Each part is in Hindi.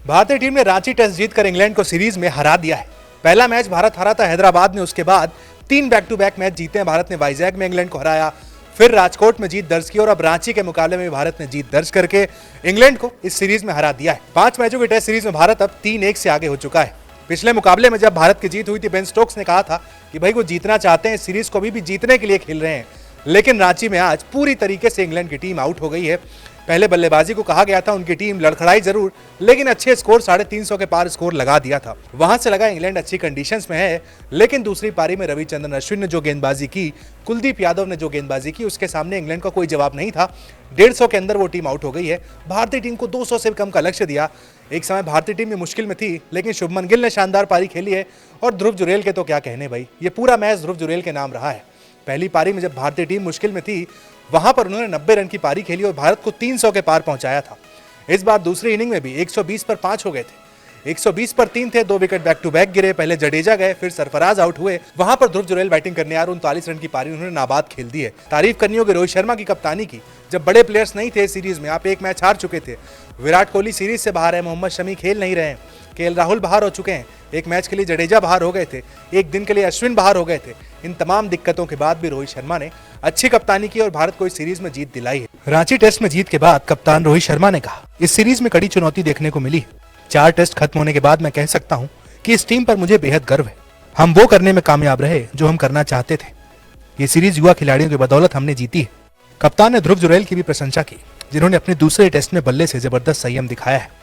भारतीय टीम ने रांची टेस्ट जीतकर इंग्लैंड को सीरीज में हरा दिया है। पहला मैच भारत हारा था हैदराबाद में, उसके बाद 3 बैक टू बैक मैच जीते हैं भारत ने। वाइजैक में इंग्लैंड को हराया, फिर राजकोट में जीत दर्ज की और अब रांची के मुकाबले में भारत ने जीत दर्ज करके इंग्लैंड को इस सीरीज में हरा दिया है। 5 मैचों की टेस्ट सीरीज में भारत अब 3-1 से आगे हो चुका है। पिछले मुकाबले में जब भारत की जीत हुई थी, बेन स्टोक्स ने कहा था कि भाई वो जीतना चाहते हैं, इस सीरीज को भी जीतने के लिए खेल रहे हैं। लेकिन रांची में आज पूरी तरीके से इंग्लैंड की टीम आउट हो गई है। पहले बल्लेबाजी को कहा गया था उनकी टीम लड़खड़ाई जरूर, लेकिन अच्छे स्कोर 350 के पार स्कोर लगा दिया था। वहां से लगा इंग्लैंड अच्छी कंडीशंस में है, लेकिन दूसरी पारी में रविचंद्रन अश्विन ने जो गेंदबाजी की, कुलदीप यादव ने जो गेंदबाजी की, उसके सामने इंग्लैंड का कोई जवाब नहीं था। 150 के अंदर वो टीम आउट हो गई है। भारतीय टीम को 200 से कम का लक्ष्य दिया। एक समय भारतीय टीम भी मुश्किल में थी, लेकिन शुभमन गिल ने शानदार पारी खेली है और ध्रुव जुरेल के तो क्या कहने भाई, ये पूरा मैच ध्रुव जुरेल के नाम रहा है। पहली पारी में जब भारतीय टीम मुश्किल में थी, वहां पर उन्होंने 90 रन की पारी खेली और भारत को 300 के पार पहुंचाया था। इस बार दूसरी इनिंग में भी 120 पर 5 हो गए थे, 120 पर 3 थे। 2 विकेट बैक टू बैक गिरे, पहले जडेजा गए, फिर सरफराज आउट हुए। वहां पर ध्रुव जुरेल बैटिंग करने आ रहे, 39 रन की पारी उन्होंने नाबाद खेल दी है। तारीफ करनी होगी रोहित शर्मा की कप्तानी की। जब बड़े प्लेयर्स नहीं थे सीरीज में, आप एक मैच हार चुके थे, विराट कोहली सीरीज से बाहर है, मोहम्मद शमी खेल नहीं रहे हैं, केएल राहुल बाहर हो चुके हैं, एक मैच के लिए जडेजा बाहर हो गए थे, एक दिन के लिए अश्विन बाहर हो गए थे। इन तमाम दिक्कतों के बाद भी रोहित शर्मा ने अच्छी कप्तानी की और भारत को इस सीरीज में जीत दिलाई है। रांची टेस्ट में जीत के बाद कप्तान रोहित शर्मा ने कहा, इस सीरीज में कड़ी चुनौती देखने को मिली है। 4 टेस्ट खत्म होने के बाद मैं कह सकता हूं कि इस टीम पर मुझे बेहद गर्व है। हम वो करने में कामयाब रहे जो हम करना चाहते थे। ये सीरीज युवा खिलाड़ियों की बदौलत हमने जीती है। कप्तान ने ध्रुव जुरेल की भी प्रशंसा की, जिन्होंने अपने दूसरे टेस्ट में बल्ले से जबरदस्त संयम दिखाया है।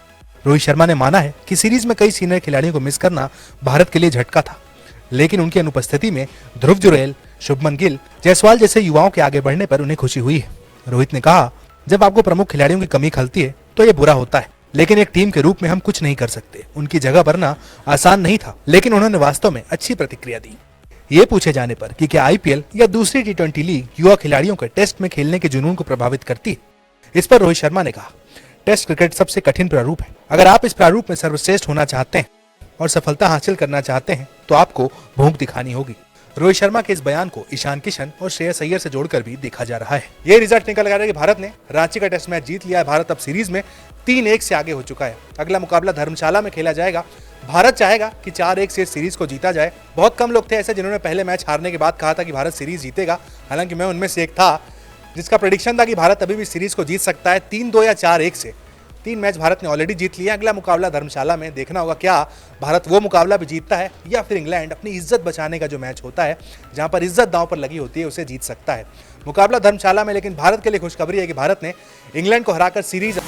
रोहित शर्मा ने माना है कि सीरीज में कई सीनियर खिलाड़ियों को मिस करना भारत के लिए झटका था, लेकिन उनकी अनुपस्थिति में ध्रुव जुरेल, शुभमन गिल, जायसवाल जैसे युवाओं के आगे बढ़ने पर उन्हें खुशी हुई है। रोहित ने कहा, जब आपको प्रमुख खिलाड़ियों की कमी खलती है तो यह बुरा होता है, लेकिन एक टीम के रूप में हम कुछ नहीं कर सकते। उनकी जगह भरना आसान नहीं था, लेकिन उन्होंने वास्तव में अच्छी प्रतिक्रिया दी। ये पूछे जाने पर कि क्या आईपीएल या दूसरी टी20 लीग युवा खिलाड़ियों के टेस्ट में खेलने के जुनून को प्रभावित करती है, इस पर रोहित शर्मा ने कहा, टेस्ट क्रिकेट सबसे कठिन प्रारूप है। अगर आप इस प्रारूप में सर्वश्रेष्ठ होना चाहते हैं और सफलता हासिल करना चाहते हैं तो आपको भूख दिखानी होगी। रोहित शर्मा के इस बयान को ईशान किशन और श्रेयस अय्यर से जोड़कर भी देखा जा रहा है। ये रिजल्ट निकल कर कि भारत ने रांची का टेस्ट मैच जीत लिया है। भारत अब सीरीज में 3-1 से आगे हो चुका है। अगला मुकाबला धर्मशाला में खेला जाएगा। भारत चाहेगा कि 4-1 से सीरीज को जीता जाए। बहुत कम लोग थे ऐसे जिन्होंने पहले मैच हारने के बाद कहा था कि भारत सीरीज जीतेगा, हालांकि मैं उनमें से एक था जिसका प्रेडिक्शन था कि भारत अभी भी सीरीज को जीत सकता है 3-2 या 4-1 से। 3 मैच भारत ने ऑलरेडी जीत लिया। अगला मुकाबला धर्मशाला में, देखना होगा क्या भारत वो मुकाबला भी जीतता है या फिर इंग्लैंड अपनी इज्जत बचाने का जो मैच होता है, जहां पर इज्जत दांव पर लगी होती है, उसे जीत सकता है। मुकाबला धर्मशाला में, लेकिन भारत के लिए खुशखबरी है कि भारत ने इंग्लैंड को हराकर सीरीज